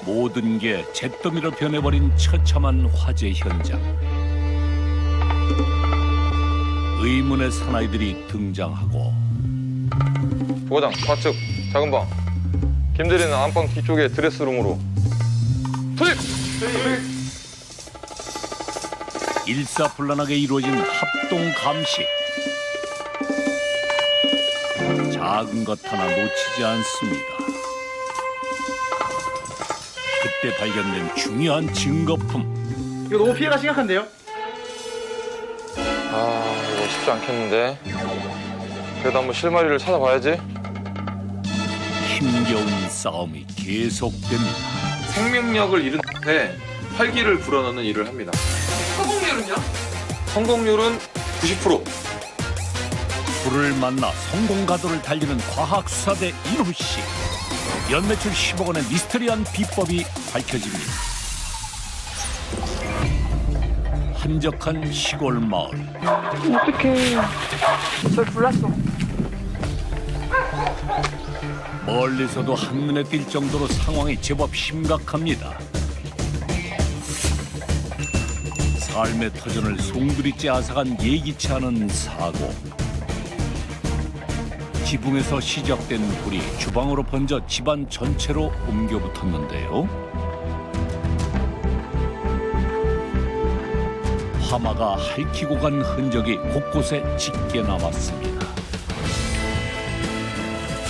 모든 게 잿더미로 변해버린 처참한 화재 현장. 의문의 사나이들이 등장하고 부과장 좌측 작은 방, 김대리는 안방 뒤쪽에 드레스룸으로 투입! 일사불란하게 이루어진 합동 감시. 작은 것 하나 놓치지 않습니다. 그때 발견된 중요한 증거품. 이거 너무 피해가 심각한데요? 이거 쉽지 않겠는데. 그래도 한번 실마리를 찾아봐야지. 힘겨운 싸움이 계속됩니다. 생명력을 잃은 데 활기를 불어넣는 일을 합니다. 성공률은요? 성공률은 90%. 불을 만나 성공 가도를 달리는 과학수사대 이노 씨. 연매출 10억 원의 미스터리한 비법이 밝혀집니다. 한적한 시골 마을. 어떡해. 절 불났어. 멀리서도 한눈에 띌 정도로 상황이 제법 심각합니다. 삶의 터전을 송두리째 앗아간 예기치 않은 사고. 지붕에서 시작된 불이 주방으로 번져 집안 전체로 옮겨 붙었는데요. 화마가 핥히고 간 흔적이 곳곳에 짙게 남았습니다.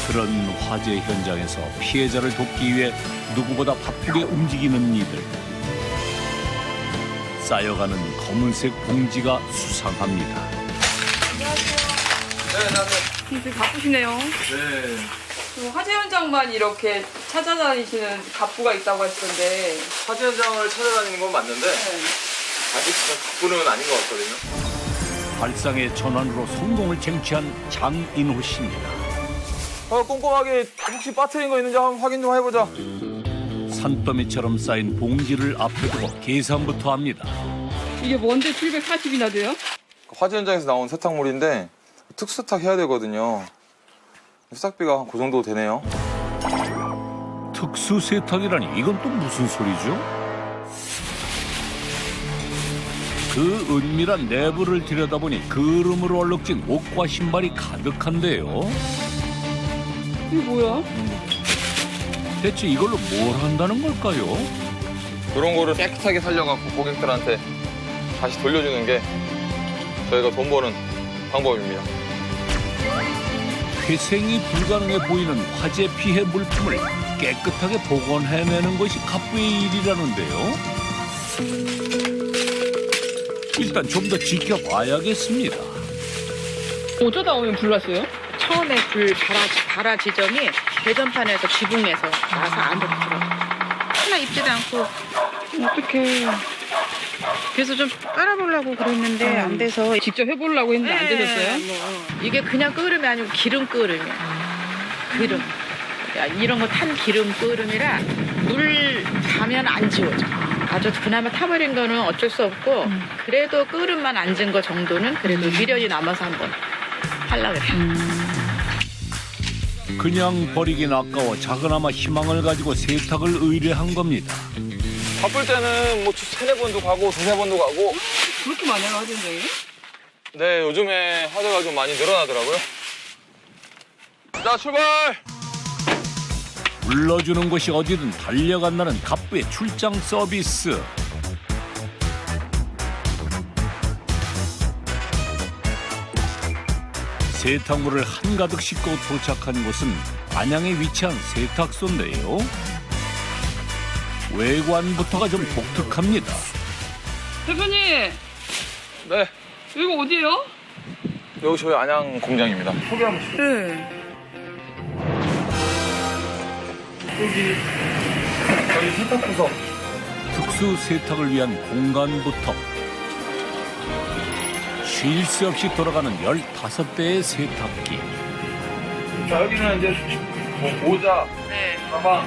그런 화재 현장에서 피해자를 돕기 위해 누구보다 바쁘게 움직이는 이들. 쌓여가는 검은색 봉지가 수상합니다. 네, 안녕하세요. 되게 바쁘시네요. 네. 그 화재 현장만 이렇게 찾아다니시는 갑부가 있다고 하시던데. 화재 현장을 찾아다니는 건 맞는데 네. 아직 그분은 아닌 것 같거든요. 발상의 전환으로 성공을 쟁취한 장인호 씨입니다. 꼼꼼하게 혹시 빠뜨린 거 있는지 한번 확인 좀 해보자. 산더미처럼 쌓인 봉지를 앞에 두고 계산부터 합니다. 이게 뭔데 740이나 돼요? 화재 현장에서 나온 세탁물인데 특수세탁 해야 되거든요. 세탁비가 그 정도 되네요. 특수 세탁이라니 이건 또 무슨 소리죠? 그 은밀한 내부를 들여다보니 그름으로 얼룩진 옷과 신발이 가득한데요. 이게 뭐야? 대체 이걸로 뭘 한다는 걸까요? 이런 거를 깨끗하게 살려갖고 고객들한테 다시 돌려주는 게 저희가 돈 버는 방법입니다. 회생이 불가능해 보이는 화재 피해 물품을 깨끗하게 복원해내는 것이 갑부의 일이라는데요. 일단 좀 더 지켜봐야겠습니다. 어쩌다 오면 불났어요? 처음에 불 발화 지점이 대전판에서 지붕에서 나서 안으로 들어가. 하나 입지도 않고. 어떡해. 그래서 좀 깔아보려고 그랬는데 안 돼서. 직접 해보려고 했는데 안 되셨어요? 이게 그냥 끓음이 아니고 기름 끓음이야. 기름. 이런 거 탄 기름 끓음이라 물 가면 안 지워져. 아주 그나마 타버린 거는 어쩔 수 없고 그래도 끓음만 앉은 거 정도는 그래도 미련이 남아서 한번 하려고 그래. 그냥 버리긴 아까워 작은아마 희망을 가지고 세탁을 의뢰한 겁니다. 바쁠 때는 뭐 세네 번도 가고 두세 번도 가고. 그렇게 많이 해요, 화재 현장이? 네, 요즘에 화재가 좀 많이 늘어나더라고요. 자, 출발! 불러주는 곳이 어디든 달려간다는 갑부의 출장 서비스. 세탁물을 한가득 싣고 도착한 곳은 안양에 위치한 세탁소인데요. 외관부터가 좀 독특합니다. 대표님, 네, 여기가 어디예요? 여기 저희 안양 공장입니다. 소개 한번 주세요. 네. 저희 세탁부서. 특수 세탁을 위한 공간부터 쉴 새 없이 돌아가는 15대의 세탁기. 자, 여기는 이제 뭐 모자, 네. 가방,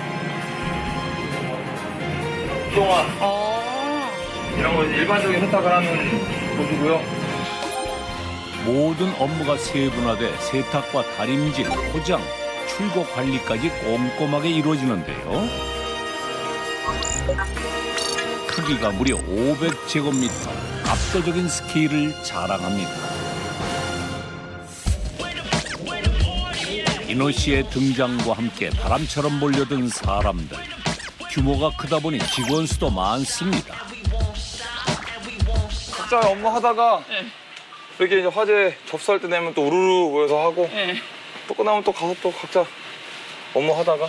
운동화 어. 이런 거 이건 일반적인 세탁을 하는 곳이고요. 모든 업무가 세분화돼 세탁과 다림질, 포장, 출고 관리까지 꼼꼼하게 이루어지는데요. 크기가 무려 500제곱미터, 압도적인 스케일을 자랑합니다. 인호 씨의 등장과 함께 바람처럼 몰려든 사람들. 규모가 크다 보니 직원 수도 많습니다. 각자 업무 하다가 이렇게 이제 화재 접수할 때 되면 또 우르르 모여서 하고 또 끝나면 또 가서 또 각자 업무 하다가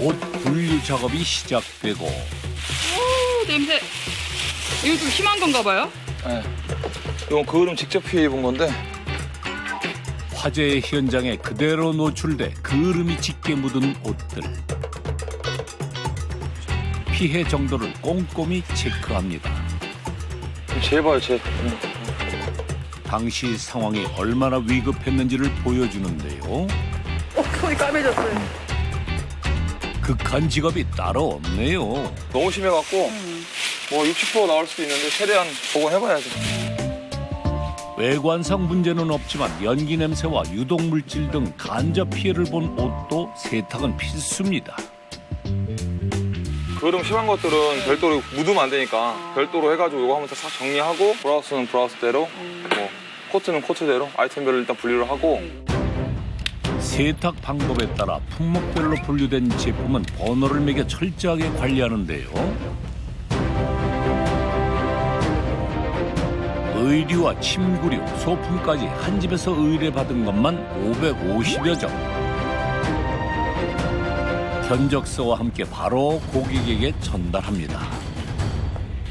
옷 분류 작업이 시작되고 오, 냄새. 이거 좀 심한 건가 봐요? 이건 그을음 직접 피해 입은 건데 화재 현장에 그대로 노출돼 그을음이 짙게 묻은 옷들. 피해 정도를 꼼꼼히 체크합니다. 제발 제 당시 상황이 얼마나 위급했는지를 보여주는데요. 손이 까매졌어요. 극한 직업이 따로 없네요. 너무 심해갖고 뭐 60% 나올 수도 있는데 최대한 복원해봐야죠. 외관상 문제는 없지만 연기 냄새와 유독 물질 등 간접 피해를 본 옷도 세탁은 필수입니다. 그을음 심한 것들은 별도로 묻으면 안 되니까 별도로 해가지고 이거 하면서 싹 정리하고 브라우스는 브라우스대로 뭐 코트는 코트대로 아이템별로 일단 분류를 하고 세탁 방법에 따라 품목별로 분류된 제품은 번호를 매겨 철저하게 관리하는데요. 의류와 침구류, 소품까지 한 집에서 의뢰받은 것만 550여 점. 견적서와 함께 바로 고객에게 전달합니다.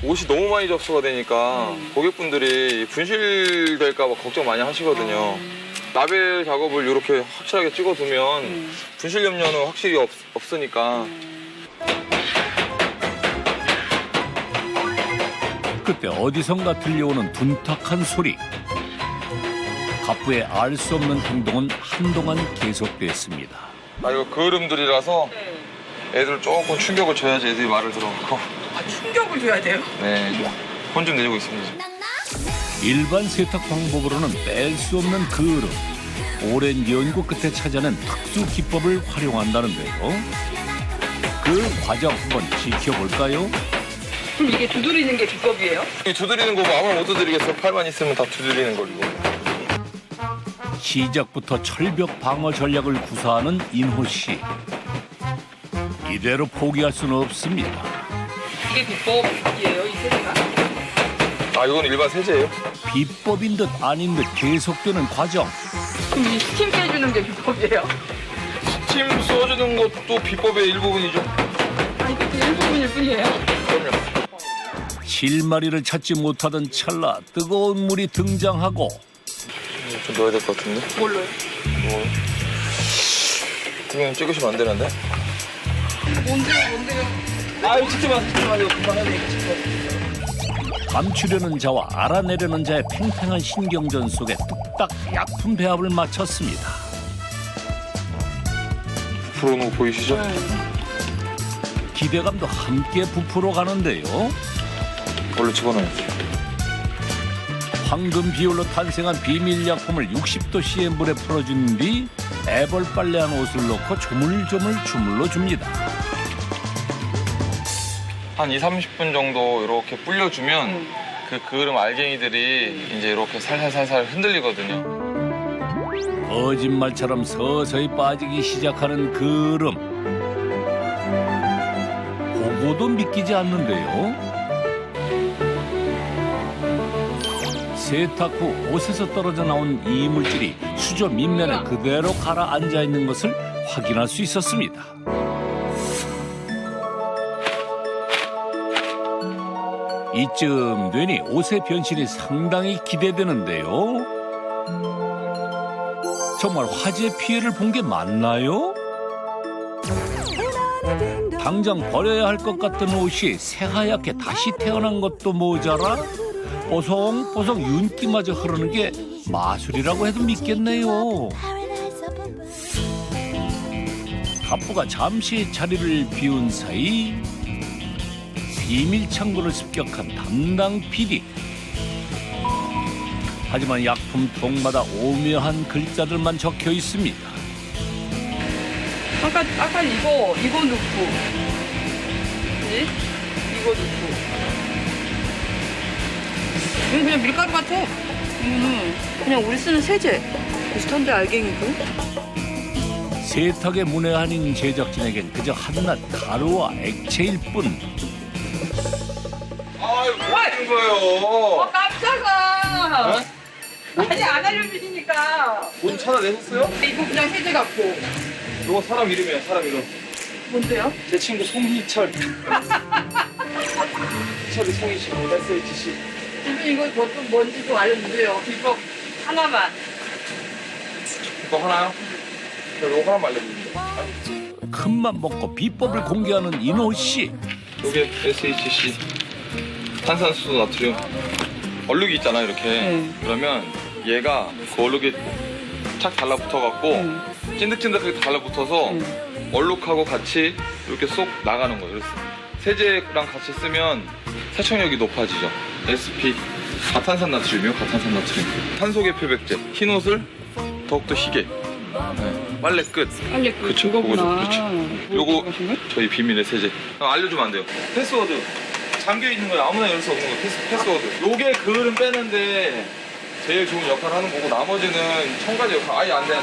옷이 너무 많이 접수가 되니까 고객분들이 분실될까 봐 걱정 많이 하시거든요. 라벨 작업을 이렇게 확실하게 찍어두면 분실 염려는 확실히 없으니까. 그때 어디선가 들려오는 둔탁한 소리. 갑부의 알 수 없는 행동은 한동안 계속됐습니다. 아 이거 그을음들이라서 애들 조금 충격을 줘야지 애들이 말을 들어가고. 아, 충격을 줘야 돼요? 네, 혼 좀 내주고 있습니다. 일반 세탁 방법으로는 뺄 수 없는 그을음. 오랜 연구 끝에 찾아낸 특수 기법을 활용한다는데요. 그 과정 한번 지켜볼까요? 그럼 이게 두드리는 게 비법이에요? 이 두드리는 거고 아마 못 두드리겠어요. 팔만 있으면 다 두드리는 걸로. 시작부터 철벽 방어 전략을 구사하는 인호 씨. 이대로 포기할 수는 없습니다. 이게 비법이에요, 이 세대가? 아 이건 일반 세제예요? 비법인 듯 아닌 듯 계속되는 과정. 그럼 이 스팀 빼주는 게 비법이에요? 스팀 써주는 것도 비법의 일부분이죠. 아니, 그게 일부분일 뿐이에요? 그럼요. 실마리를 찾지 못하던 찰나 뜨거운 물이 등장하고 좀 넣어야 될 것 같은데? 뭘로요? 그러면 찍으시면 안 되는데? 뭔데요? 아유 찍지 마세요. 금방 해야 되니까. 감추려는 자와 알아내려는 자의 팽팽한 신경전 속에 뚝딱 약품 배합을 마쳤습니다. 부풀어놓은 거 보이시죠? 기대감도 함께 부풀어 가는데요. 원래 집어넣어야지. 황금 비율로 탄생한 비밀 약품을 60도씨의 물에 풀어준 뒤 애벌 빨래한 옷을 넣고 조물조물 주물러 줍니다. 한 20-30분 정도 이렇게 불려주면 그 그을음 알갱이들이 이제 이렇게 살살살살 흔들리거든요. 거짓말처럼 서서히 빠지기 시작하는 그을음. 보고도 믿기지 않는데요. 세탁 후 옷에서 떨어져 나온 이물질이 수조 밑면에 그대로 가라앉아 있는 것을 확인할 수 있었습니다. 이쯤 되니 옷의 변신이 상당히 기대되는데요. 정말 화재 피해를 본 게 맞나요? 당장 버려야 할 것 같던 옷이 새하얗게 다시 태어난 것도 모자라 뽀송뽀송 윤기마저 흐르는 게 마술이라고 해도 믿겠네요. 갑부가 잠시 자리를 비운 사이 비밀 창고를 습격한 담당 PD. 하지만 약품 통마다 오묘한 글자들만 적혀 있습니다. 아까 이거 넣고. 그지? 이거 넣고. 이건 그냥 밀가루 같아. 그냥 우리 쓰는 세제. 비슷한데 알갱이도? 세탁의 문외한인 제작진에겐 그저 한낱 가루와 액체일 뿐. 아유, 뭐 하는 거예요? 깜짝아. 아니 안 알려주시니까. 돈 찾아내셨어요? 이거 그냥 세제 같고. 이거 사람 이름이에요, 사람 이름. 뭔데요? 제 친구 송희철. 희철이 송희철, SHC. 지금 이거 좀 뭔지 좀 알려주세요. 이거 하나만. 이거 하나요? 저 이거 하나만 알려드릴게요. 큰맘 먹고 비법을 공개하는 인호 씨. 요게 SHC. 탄산수소 나트륨. 얼룩이 있잖아요, 이렇게. 네. 그러면 얘가 그 얼룩이 착 달라붙어갖고 찐득찐득하게 달라붙어서 얼룩하고 같이 이렇게 쏙 나가는 거예요. 그래서 세제랑 같이 쓰면 세척력이 높아지죠. SP 가탄산 나트륨이요, 가탄산 나트륨. 탄소계 표백제. 흰 옷을 더욱더 희게. 네. 빨래 끝. 빨리 그쵸, 그거구나. 그거죠. 요거 저희 비밀의 세제. 알려주면 안 돼요. 패스워드. 잠겨 있는 거예요. 아무나 열 수 없는 거. 패스워드. 요게 그을은 빼는데 제일 좋은 역할을 하는 거고 나머지는 첨가제 역할 아예 안 돼.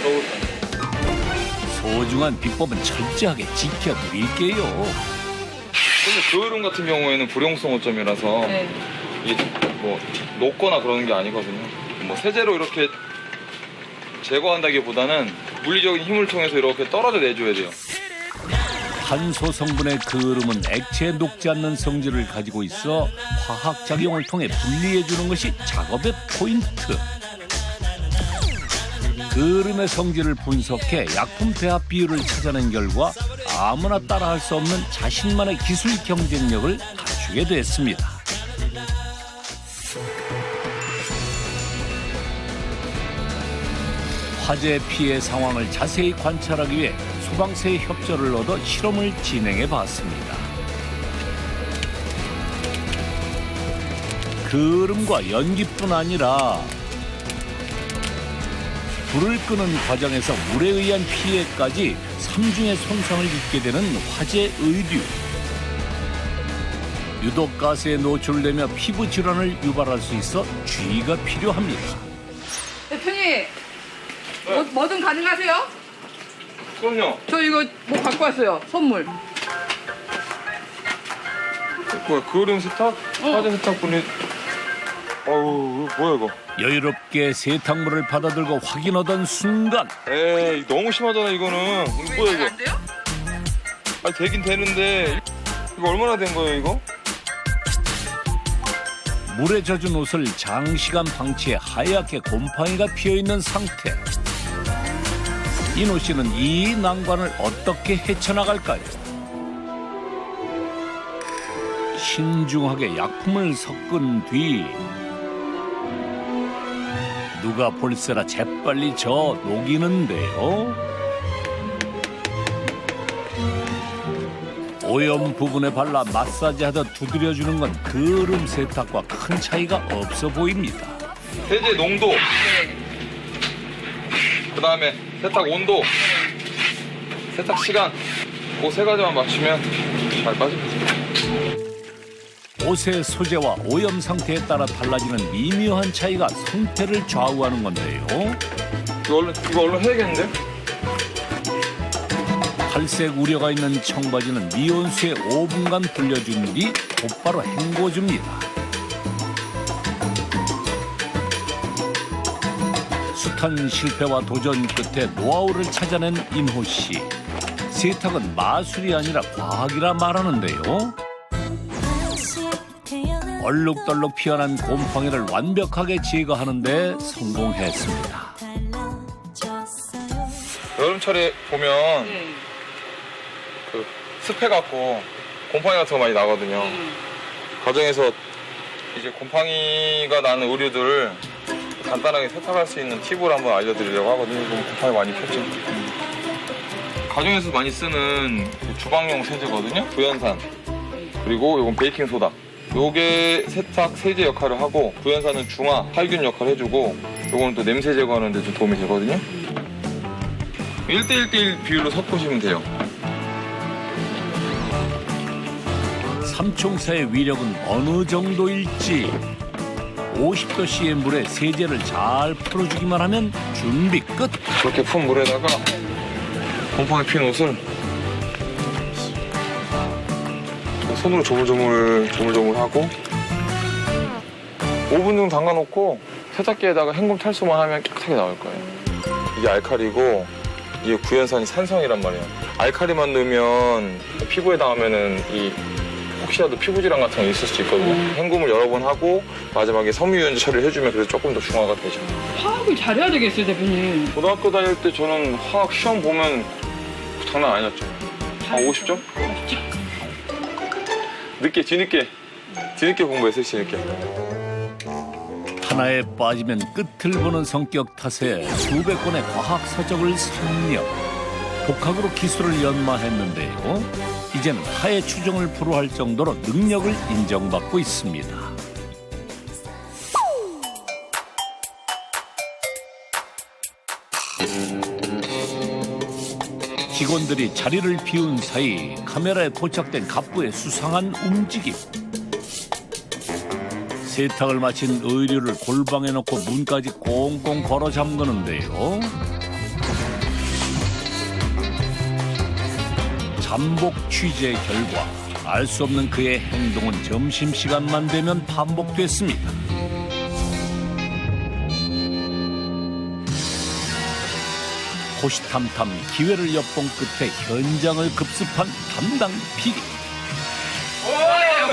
그러고 소중한 비법은 철저하게 지켜드릴게요. 근데 그을음 같은 경우에는 불용성 호점이라서 네. 이게 뭐 녹거나 그러는 게 아니거든요. 뭐 세제로 이렇게 제거한다기보다는 물리적인 힘을 통해서 이렇게 떨어져 내줘야 돼요. 탄소 성분의 그을음은 액체에 녹지 않는 성질을 가지고 있어 화학작용을 통해 분리해주는 것이 작업의 포인트. 그을음의 성질을 분석해 약품 배합 비율을 찾아낸 결과 아무나 따라할 수 없는 자신만의 기술 경쟁력을 갖추게 됐습니다. 화재 피해 상황을 자세히 관찰하기 위해 소방서의 협조를 얻어 실험을 진행해 봤습니다. 그을음과 연기뿐 아니라 불을 끄는 과정에서 물에 의한 피해까지 3중의 손상을 입게 되는 화재 의류. 유독 가스에 노출되며 피부 질환을 유발할 수 있어 주의가 필요합니다. 대표님, 뭐든 가능하세요? 그럼요. 저 이거 뭐 갖고 왔어요. 선물. 뭐야, 그을음 세탁? 화재 세탁분이. 어우, 뭐야 이거. 여유롭게 세탁물을 받아들고 확인하던 순간 에이, 너무 심하잖아 이거는. 이거 뭐야 이거. 안 돼요? 아니 되긴 되는데 이거 얼마나 된 거예요 이거? 물에 젖은 옷을 장시간 방치해 하얗게 곰팡이가 피어있는 상태. 인호 씨는 이 난관을 어떻게 헤쳐나갈까요? 신중하게 약품을 섞은 뒤 누가 볼세라 재빨리 저 녹이는데요. 오염 부분에 발라 마사지하듯 두드려주는 건 그을음 세탁과 큰 차이가 없어 보입니다. 세제 농도, 그 다음에 세탁 온도, 세탁 시간, 그 세 가지만 맞추면 잘 빠집니다. 옷의 소재와 오염 상태에 따라 달라지는 미묘한 차이가 상태를 좌우하는 건데요. 이거 얼른 해야겠는데? 탈색 우려가 있는 청바지는 미온수에 5분간 불려준 뒤 곧바로 헹궈줍니다. 숱한 실패와 도전 끝에 노하우를 찾아낸 인호 씨. 세탁은 마술이 아니라 과학이라 말하는데요. 얼룩덜룩 피어난 곰팡이를 완벽하게 제거하는 데 성공했습니다. 여름철에 보면 그 습해갖고 곰팡이 같은 거 많이 나거든요. 가정에서 이제 곰팡이가 나는 의류들을 간단하게 세탁할 수 있는 팁을 한번 알려드리려고 하거든요. 그럼 곰팡이 많이 폈죠. 가정에서 많이 쓰는 그 주방용 세제거든요. 구연산. 그리고 이건 베이킹 소다. 요게 세탁 세제 역할을 하고 구연산은 중화 살균 역할을 해주고 요거는 또 냄새 제거하는 데 좀 도움이 되거든요. 1대1대1 비율로 섞으시면 돼요. 삼총사의 위력은 어느 정도일지 50도씨의 물에 세제를 잘 풀어주기만 하면 준비 끝. 그렇게 푼 물에다가 곰팡이 핀 옷을 손으로 조물조물 하고 5분 정도 담가놓고 세탁기에다가 헹굼 탈수만 하면 깨끗하게 나올 거예요. 이게 알칼리고 이게 구연산이 산성이란 말이에요. 알칼리만 넣으면 피부에 닿으면은 이 혹시라도 피부 질환 같은 거 있을 수 있거든요. 헹굼을 여러 번 하고 마지막에 섬유유연제 처리를 해주면 그래서 조금 더 중화가 되죠. 화학을 잘해야 되겠어요, 대표님. 고등학교 다닐 때 저는 화학 시험 보면 장난 아니었죠. 한 50점? 뒤늦게 공부했어요, 뒤늦게. 하나에 빠지면 끝을 보는 성격 탓에 수백 권의 과학 서적을 섭렵. 독학으로 기술을 연마했는데요. 이제는 하의 추종을 불허할 정도로 능력을 인정받고 있습니다. 직원들이 자리를 비운 사이 카메라에 포착된 갑부의 수상한 움직임. 세탁을 마친 의류를 골방에 넣고 문까지 꽁꽁 걸어 잠그는데요. 잠복 취재 결과 알 수 없는 그의 행동은 점심시간만 되면 반복됐습니다. 호시탐탐 기회를 엿본 끝에 현장을 급습한 담당 PD.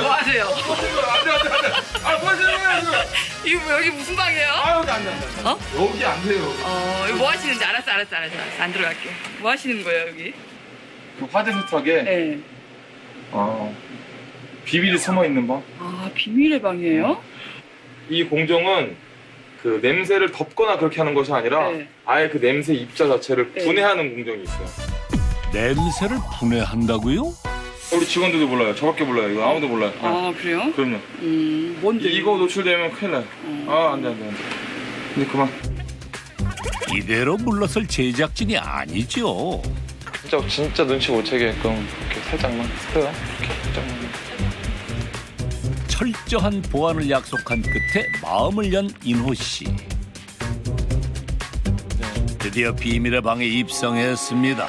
뭐 하세요? 아, 뭐 하시는 거예요, 이거 뭐 여기 무슨 방이에요? 아, 여기 안 돼. 어? 여기 안 돼요. 이거 뭐 하시는지 알았어. 안 들어갈게. 뭐 하시는 거예요, 여기? 화재 세탁에 네. 비밀이 숨어 있는 방. 아, 비밀의 방이에요? 이 공정은 그 냄새를 덮거나 그렇게 하는 것이 아니라 네. 아예 그 냄새 입자 자체를 네. 분해하는 공정이 있어요. 냄새를 분해한다고요? 우리 직원들도 몰라요. 저밖에 몰라요. 이거 아무도 몰라요. 아, 그래요? 그럼요. 뭔데? 이거 노출되면 큰일 나요. 안 돼. 근데 그만. 이대로 물러설 제작진이 아니죠. 진짜 눈치 못 채게끔 이렇게 살짝만 스프요. 이렇게 살짝만. 철저한 보안을 약속한 끝에 마음을 연 인호 씨. 드디어 비밀의 방에 입성했습니다.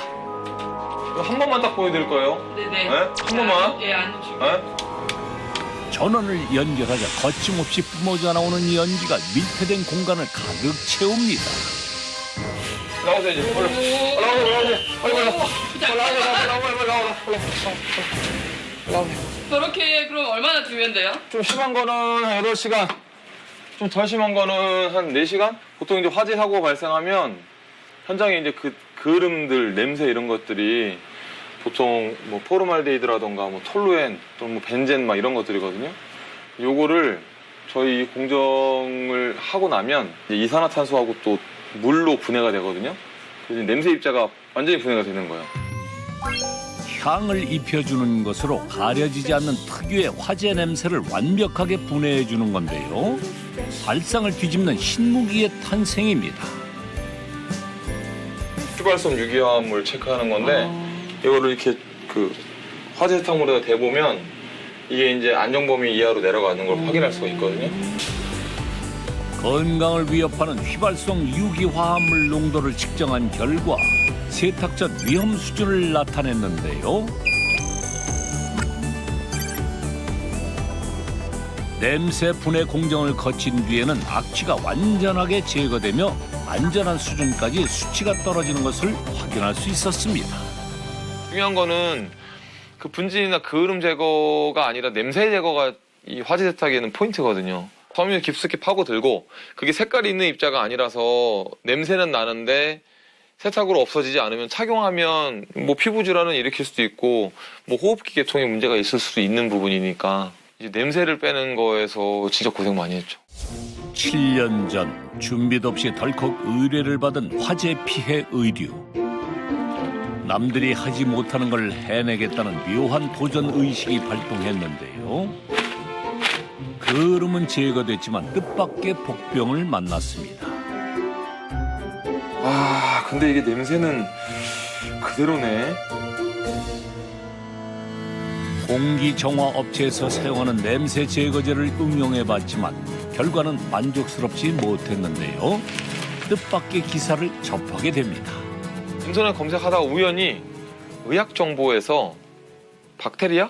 이거 한 번만 딱 보여드릴 거예요. 네네. 한 번만. 예, 안 주시고. 네? 전원을 연결하자 거침없이 뿜어져 나오는 연기가 밀폐된 공간을 가득 채웁니다. 나오세요 이제. 저렇게 그럼 얼마나 두면 돼요? 좀 심한 거는 한 8시간, 좀 덜 심한 거는 한 4시간? 보통 이제 화재 사고가 발생하면 현장에 이제 그 그름들, 냄새 이런 것들이 보통 뭐 포르말데히드라던가 뭐 톨루엔 또는 뭐 벤젠 막 이런 것들이거든요. 요거를 저희 공정을 하고 나면 이제 이산화탄소하고 또 물로 분해가 되거든요. 그래서 냄새 입자가 완전히 분해가 되는 거예요. 향을 입혀주는 것으로 가려지지 않는 특유의 화재 냄새를 완벽하게 분해해주는 건데요. 발상을 뒤집는 신무기의 탄생입니다. 휘발성 유기화합물 체크하는 건데 이거를 이렇게 그 화재 세탁물에다 대보면 이게 이제 안전범위 이하로 내려가는 걸 확인할 수가 있거든요. 건강을 위협하는 휘발성 유기화합물 농도를 측정한 결과 세탁 전 위험 수준을 나타냈는데요. 냄새 분해 공정을 거친 뒤에는 악취가 완전하게 제거되며 안전한 수준까지 수치가 떨어지는 것을 확인할 수 있었습니다. 중요한 거는 그 분진이나 그을음 제거가 아니라 냄새 제거가 이 화재 세탁에는 포인트거든요. 섬유 깊숙이 파고들고 그게 색깔이 있는 입자가 아니라서 냄새는 나는데 세탁으로 없어지지 않으면 착용하면 뭐 피부 질환을 일으킬 수도 있고 뭐 호흡기 계통에 문제가 있을 수도 있는 부분이니까 이제 냄새를 빼는 거에서 진짜 고생 많이 했죠. 7년 전 준비도 없이 덜컥 의뢰를 받은 화재 피해 의류. 남들이 하지 못하는 걸 해내겠다는 묘한 도전 의식이 발동했는데요. 그름은 제거됐지만 뜻밖의 복병을 만났습니다. 아, 근데 이게 냄새는 그대로네. 공기정화 업체에서 사용하는 냄새 제거제를 응용해봤지만 결과는 만족스럽지 못했는데요. 뜻밖의 기사를 접하게 됩니다. 인터넷 검색하다가 우연히 의학정보에서 박테리아,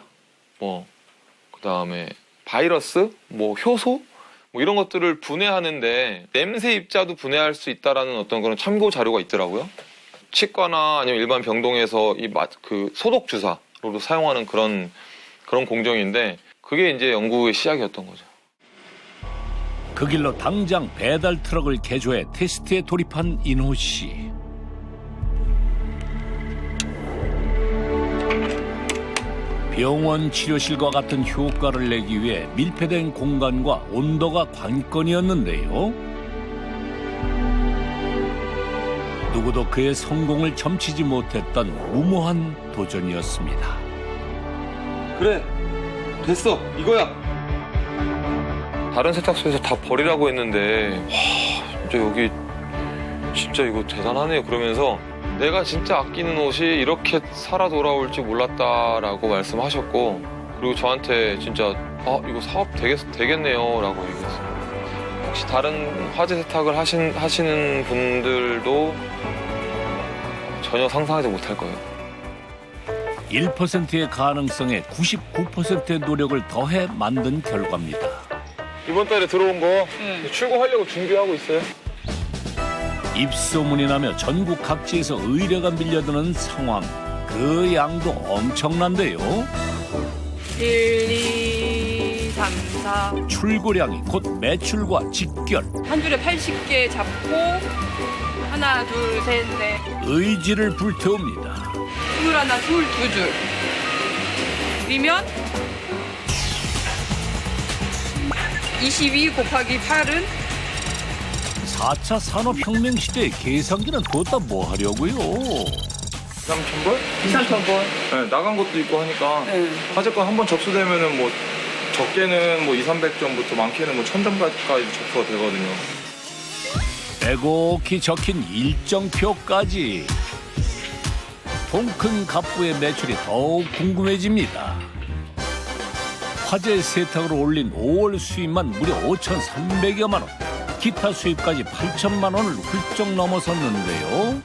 그다음에 바이러스, 효소, 이런 것들을 분해하는데 냄새 입자도 분해할 수 있다라는 어떤 그런 참고 자료가 있더라고요. 치과나 아니면 일반 병동에서 그 소독 주사로도 사용하는 그런 공정인데 그게 이제 연구의 시작이었던 거죠. 그 길로 당장 배달 트럭을 개조해 테스트에 돌입한 인호 씨. 병원 치료실과 같은 효과를 내기 위해 밀폐된 공간과 온도가 관건이었는데요. 누구도 그의 성공을 점치지 못했던 무모한 도전이었습니다. 그래, 됐어, 이거야. 다른 세탁소에서 다 버리라고 했는데 진짜 여기 진짜 이거 대단하네요. 그러면서 내가 진짜 아끼는 옷이 이렇게 살아 돌아올지 몰랐다라고 말씀하셨고, 그리고 저한테 진짜 이거 사업 되겠네요 라고 얘기했어요. 혹시 다른 화재 세탁을 하시는 분들도 전혀 상상하지 못할 거예요. 1%의 가능성에 99%의 노력을 더해 만든 결과입니다. 이번 달에 들어온 거 출고하려고 준비하고 있어요. 입소문이 나며 전국 각지에서 의뢰가 밀려드는 상황. 그 양도 엄청난데요. 1, 2, 3, 4. 출고량이 곧 매출과 직결. 한 줄에 80개 잡고 하나, 둘, 셋, 넷. 의지를 불태웁니다. 21, 2줄. 그러면 22 곱하기 8은 4차 산업혁명 시대의 계산기는 뒀다 뭐 하려고요? 2,3,000벌? 2, 3,000번. 네, 나간 것도 있고 하니까 네. 화재건 한번 접수되면은 적게는 2, 300점부터 많게는 1,000점까지 접수가 되거든요. 빼곡히 적힌 일정표까지. 통큰 갑부의 매출이 더욱 궁금해집니다. 화재 세탁으로 올린 5월 수입만 무려 5,300여만 원. 기타 수입까지 8천만 원을 훌쩍 넘어섰는데요.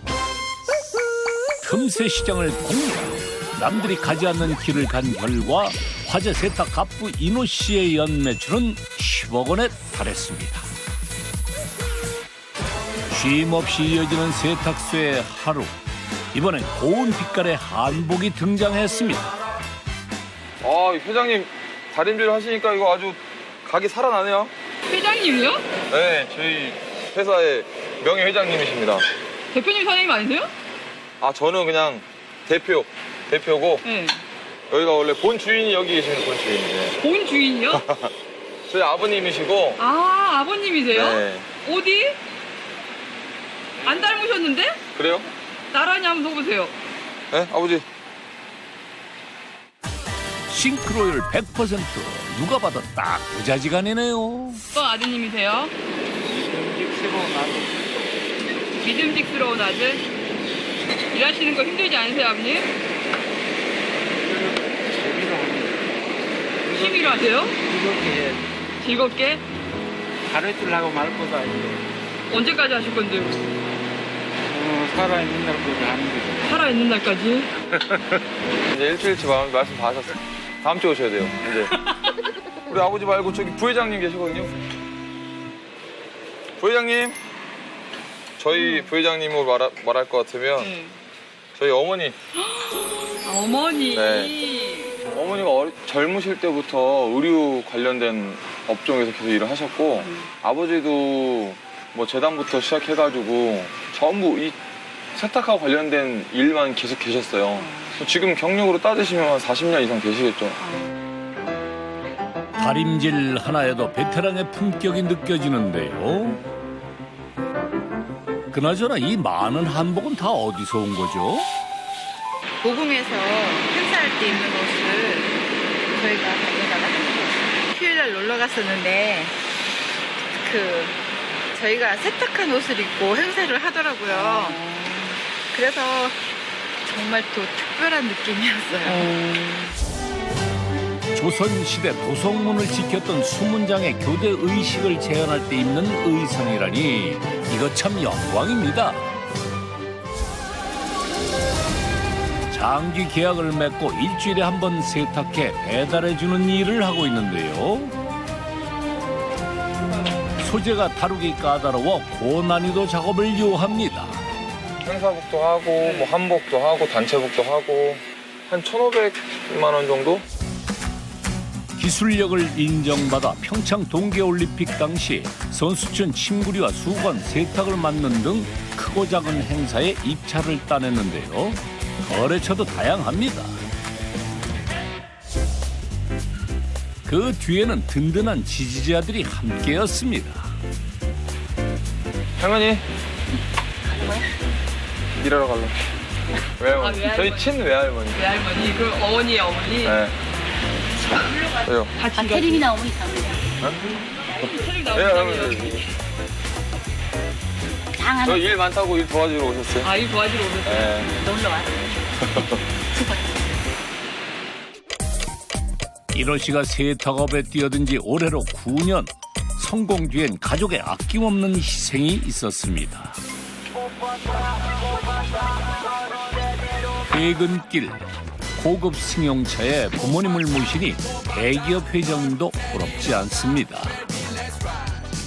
틈새 시장을 공략. 남들이 가지 않는 길을 간 결과 화재 세탁 갑부 인호 씨의 연매출은 10억 원에 달했습니다. 쉼없이 이어지는 세탁소의 하루. 이번엔 고운 빛깔의 한복이 등장했습니다. 회장님 다림질 하시니까 이거 아주 가게 살아나네요. 회장님이요? 네, 저희 회사의 명예 회장님이십니다. 대표님 사장님 아니세요? 저는 그냥 대표고 네. 여기가 원래 본 주인이 여기 계시는 본 주인이에요. 본 주인이요? 저희 아버님이시고. 아버님이세요? 네. 어디? 안 닮으셨는데? 그래요? 나란히 한번 서보세요. 네, 아버지. 싱크로율 100%. 누가 봐도 딱 부자지간이네요. 또 아드님이세요? 믿음직스러운 아들? 일하시는 거 힘들지 않으세요, 아버님? 취미로 하세요? 즐겁게? 가르치려고 말보다 언제까지 하실 건데요? 살아있는 날까지 하는 거죠. 살아있는 날까지? 이제 일주일치 말씀 다 하셨어요. 다음 주에 오셔야 돼요, 이제. 우리 아버지 말고 저기 부회장님 계시거든요. 부회장님. 저희 부회장님으로 말할 것 같으면 저희 어머니. 어머니. 네. 어머니가 젊으실 때부터 의류 관련된 업종에서 계속 일을 하셨고 아버지도 재단부터 시작해가지고 전부 이 세탁하고 관련된 일만 계속 계셨어요. 지금 경력으로 따지시면 한 40년 이상 되시겠죠. 다림질 하나에도 베테랑의 품격이 느껴지는데요. 그나저나 이 많은 한복은 다 어디서 온 거죠? 도금에서 행사할 때 입는 옷을 저희가 가져다가 하는 거예요. 휴일날 놀러 갔었는데 저희가 세탁한 옷을 입고 행사를 하더라고요. 그래서 정말 또 특별한 느낌이었어요. 조선시대 도성문을 지켰던 수문장의 교대 의식을 재현할 때 입는 의상이라니 이거 참 영광입니다. 장기 계약을 맺고 일주일에 한 번 세탁해 배달해주는 일을 하고 있는데요. 소재가 다루기 까다로워 고난이도 작업을 요합니다. 행사복도 하고 뭐 한복도 하고 단체복도 하고 한 1,500만 원 정도? 기술력을 인정받아 평창 동계올림픽 당시 선수촌 침구리와 수건, 세탁을 맡는 등 크고 작은 행사에 입찰을 따냈는데요. 거래처도 다양합니다. 그 뒤에는 든든한 지지자들이 함께였습니다. 할머니 일하러 갈래. 외할머니. 외할머니. 저희 친 외할머니. 외할머니, 그 어머니, 어머니. 네. 왜요? 테레비나 어머니 사무야. 네, 할머니. 당 저 하나 일 많다고 일 도와주러 오셨어요? 아이 도와주러 오셨어요. 네. 놀러 왔어. 인호 씨가 세탁업에 뛰어든 지 올해로 9년. 성공 뒤엔 가족의 아낌없는 희생이 있었습니다. 퇴근길 고급 승용차에 부모님을 모시니 대기업 회장님도 부럽지 않습니다.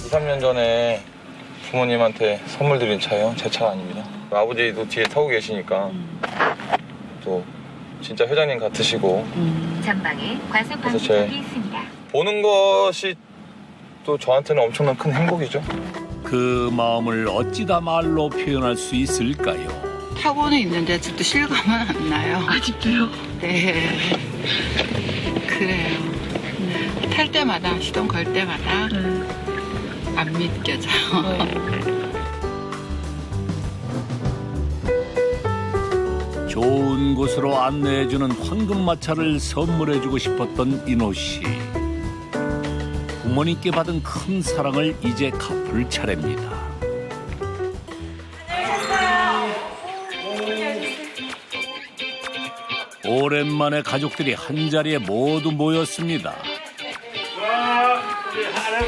2, 3년 전에 부모님한테 선물 드린 차예요. 제 차 아닙니다. 아버지도 뒤에 타고 계시니까 또 진짜 회장님 같으시고 전방에 과속 그래서 제- 방지턱이 있습니다. 보는 것이 또 저한테는 엄청난 큰 행복이죠. 그 마음을 어찌다 말로 표현할 수 있을까요? 타고는 있는데 아직도 실감은 안 나요. 아직도요? 네. 그래요. 네. 탈 때마다, 시동 걸 때마다 안 믿겨져요. 좋은 곳으로 안내해주는 황금마차를 선물해주고 싶었던 인호 씨. 부모님께 받은 큰 사랑을 이제 갚을 차례입니다. 오랜만에 가족들이 한자리에 모두 모였습니다.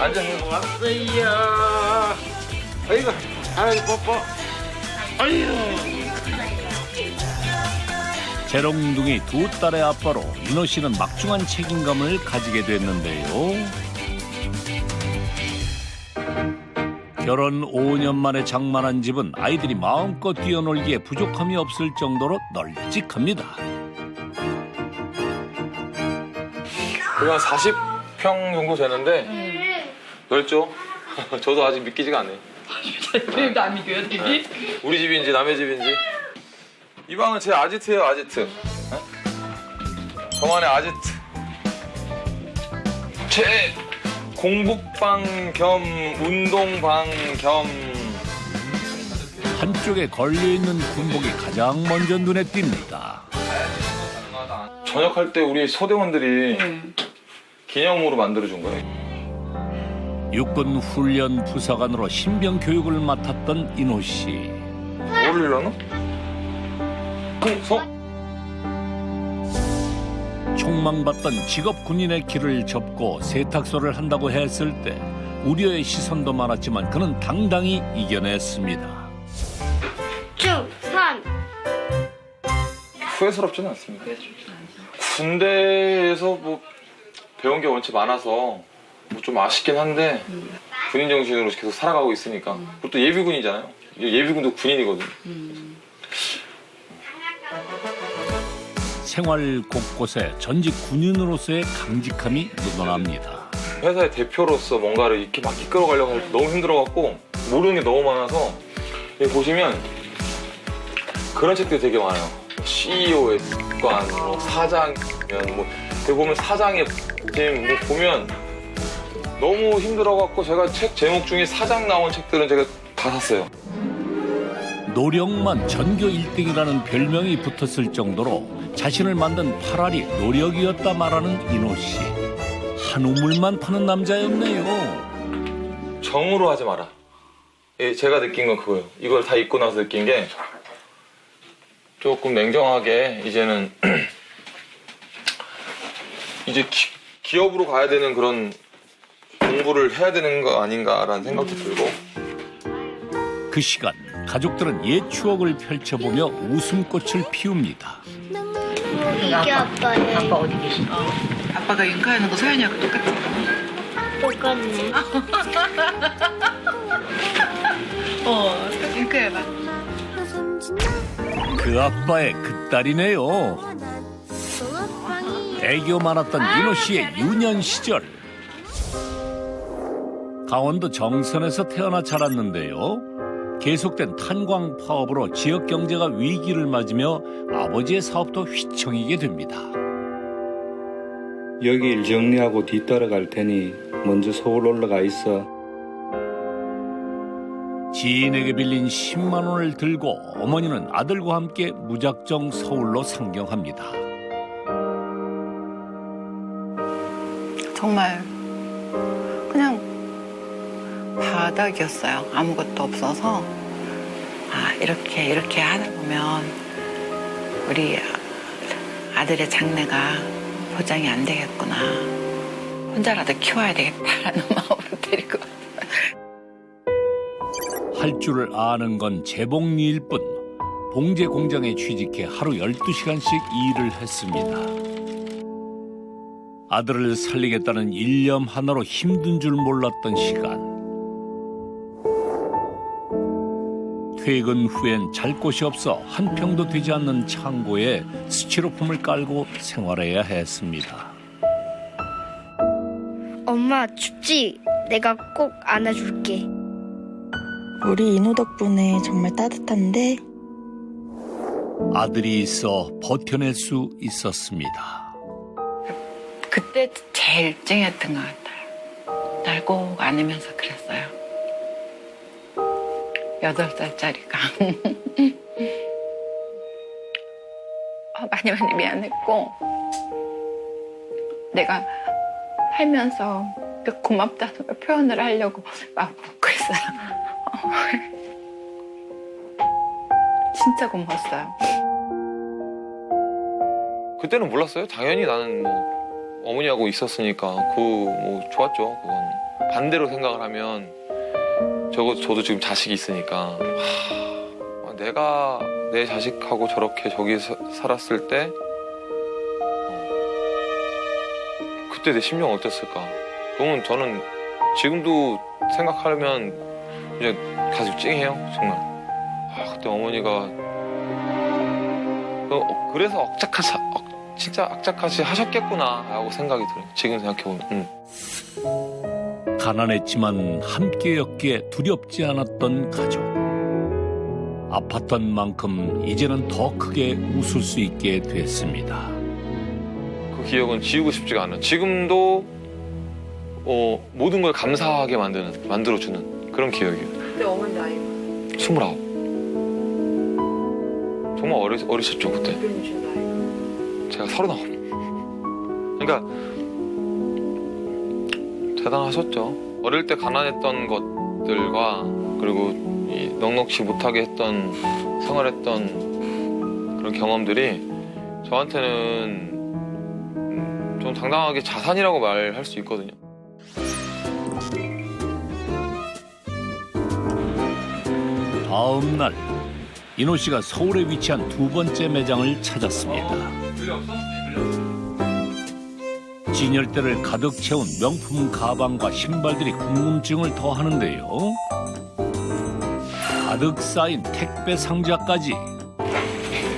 앉아서 왔어요. 아이고, 할아버지 뽀뽀. 아이고. 재롱둥이 두 딸의 아빠로 인호 씨는 막중한 책임감을 가지게 됐는데요. 결혼 5년 만에 장만한 집은 아이들이 마음껏 뛰어놀기에 부족함이 없을 정도로 널찍합니다. 그냥 40평 정도 되는데 넓죠? 저도 아직 믿기지가 않네요. 그래도 안 믿겨요, 되게? 우리 집인지 남의 집인지. 이 방은 제 아지트예요, 아지트. 저만의 아지트. 제 공부방 겸 운동방 겸. 한쪽에 걸려있는 군복이 가장 먼저 눈에 띕니다. 전역할 때 우리 소대원들이 기념으로 만들어준 거예요. 육군 훈련 부사관으로 신병 교육을 맡았던 인호 씨. 어울리려나? 촉망받던 직업 군인의 길을 접고 세탁소를 한다고 했을 때 우려의 시선도 많았지만 그는 당당히 이겨냈습니다. 충선. 후회스럽지는 않습니다. 군대에서 뭐 배운 게 원체 많아서 뭐 좀 아쉽긴 한데 군인 정신으로 계속 살아가고 있으니까 그것도 예비군이잖아요. 예비군도 군인이거든요. 생활 곳곳에 전직 군인으로서의 강직함이 묻어납니다. 회사의 대표로서 뭔가를 이렇게 막 이끌어가려고 할 때 너무 힘들어갖고 모르는 게 너무 많아서 여기 보시면 그런 책들이 되게 많아요. CEO의 습관, 뭐 사장이면 뭐 여기 보면 사장의 지금 뭐 보면 너무 힘들어갖고 제가 책 제목 중에 사장 나온 책들은 제가 다 샀어요. 노력만 전교 1등이라는 별명이 붙었을 정도로 자신을 만든 팔알이 노력이었다 말하는 인호 씨. 한 우물만 파는 남자였네요. 정으로 하지 마라. 예, 제가 느낀 건 그거예요. 이걸 다 입고 나서 느낀 게 조금 냉정하게 이제는 이제 기업으로 가야 되는 그런 공부를 해야 되는 거 아닌가라는 생각도 들고. 그 시간 가족들은 옛 추억을 펼쳐보며 웃음꽃을 피웁니다. 이게 아빠네. 아빠 어디 계시? 아빠가 윙크하는 거 서연이하고 똑같아. 똑같네. 윙크해봐. 그 아빠의 그 딸이네요. 애교 많았던 인호 씨의 유년 시절. 강원도 정선에서 태어나 자랐는데요. 계속된 탄광 파업으로 지역 경제가 위기를 맞으며 아버지의 사업도 휘청이게 됩니다. 여기 일 정리하고 뒤따라갈 테니 먼저 서울 올라가 있어. 지인에게 빌린 10만 원을 들고 어머니는 아들과 함께 무작정 서울로 상경합니다. 정말 그냥 바닥이었어요. 아무것도 없어서 이렇게 하다 보면 우리 아들의 장래가 보장이 안 되겠구나. 혼자라도 키워야 되겠다라는 마음으로 데리고 할 줄을 아는 건 재봉리일 뿐 봉제 공장에 취직해 하루 12시간씩 일을 했습니다. 아들을 살리겠다는 일념 하나로 힘든 줄 몰랐던 시간. 퇴근 후엔 잘 곳이 없어 한 평도 되지 않는 창고에 스티로폼을 깔고 생활해야 했습니다. 엄마 춥지? 내가 꼭 안아줄게. 우리 인호 덕분에 정말 따뜻한데 아들이 있어 버텨낼 수 있었습니다. 그때 제일 찡했던 것 같아요. 날 꼭 안으면서 그랬어요. 8살짜리가 많이 미안했고 내가 살면서 고맙다는 걸 표현을 하려고 막 웃고 있어요. 진짜 고마웠어요. 그때는 몰랐어요. 당연히 나는 뭐 어머니하고 있었으니까 뭐 좋았죠. 그건 반대로 생각을 하면 저도 지금 자식이 있으니까 내가 내 자식하고 저렇게 저기 살았을 때 그때 내 심령 어땠을까? 그러면 저는 지금도 생각하면 그냥 가슴이 찡해요. 정말. 그때 어머니가 그래서 진짜 악착같이 하셨겠구나라고 생각이 들어요. 지금 생각해보면. 가난했지만 함께였기에 두렵지 않았던 가족. 아팠던 만큼 이제는 더 크게 웃을 수 있게 됐습니다. 그 기억은 지우고 싶지가 않아요. 지금도 모든 걸 감사하게 만들어주는 그런 기억이에요. 그때 어머니 나이가 29. 정말 어리셨죠 그때. 대표님 나이가. 제가 39. 그러니까 대단하셨죠. 어릴 때 가난했던 것들과 그리고 이 넉넉지 못하게 생활했던 그런 경험들이 저한테는 좀 당당하게 자산이라고 말할 수 있거든요. 다음 날 인호 씨가 서울에 위치한 두 번째 매장을 찾았습니다. 진열대를 가득 채운 명품 가방과 신발들이 궁금증을 더하는데요. 가득 쌓인 택배 상자까지.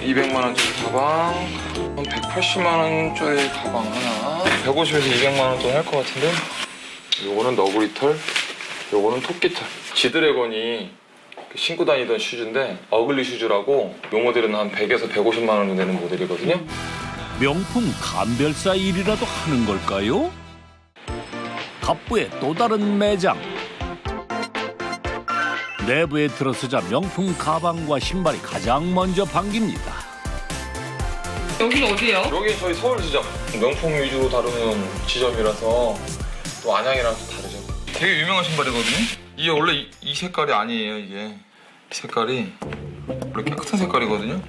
200만 원짜리 가방, 한 180만 원짜리 가방 하나, 150에서 200만 원 돈 할 것 같은데. 요거는 너구리털, 요거는 토끼털. 지드래곤이 신고 다니던 슈즈인데 어글리 슈즈라고 요 모델은 한 100에서 150만 원 정도 되는 모델이거든요. 명품 감별사 일이라도 하는 걸까요? 갑부의 또 다른 매장. 내부에 들어서자 명품 가방과 신발이 가장 먼저 반깁니다. 여기는 어디예요? 여기 저희 서울 지점. 명품 위주로 다루는 지점이라서 또 안양이랑 또 다르죠. 되게 유명한 신발이거든요. 이게 원래 이 색깔이 아니에요. 이게 이 색깔이 원래 깨끗한 색깔이거든요.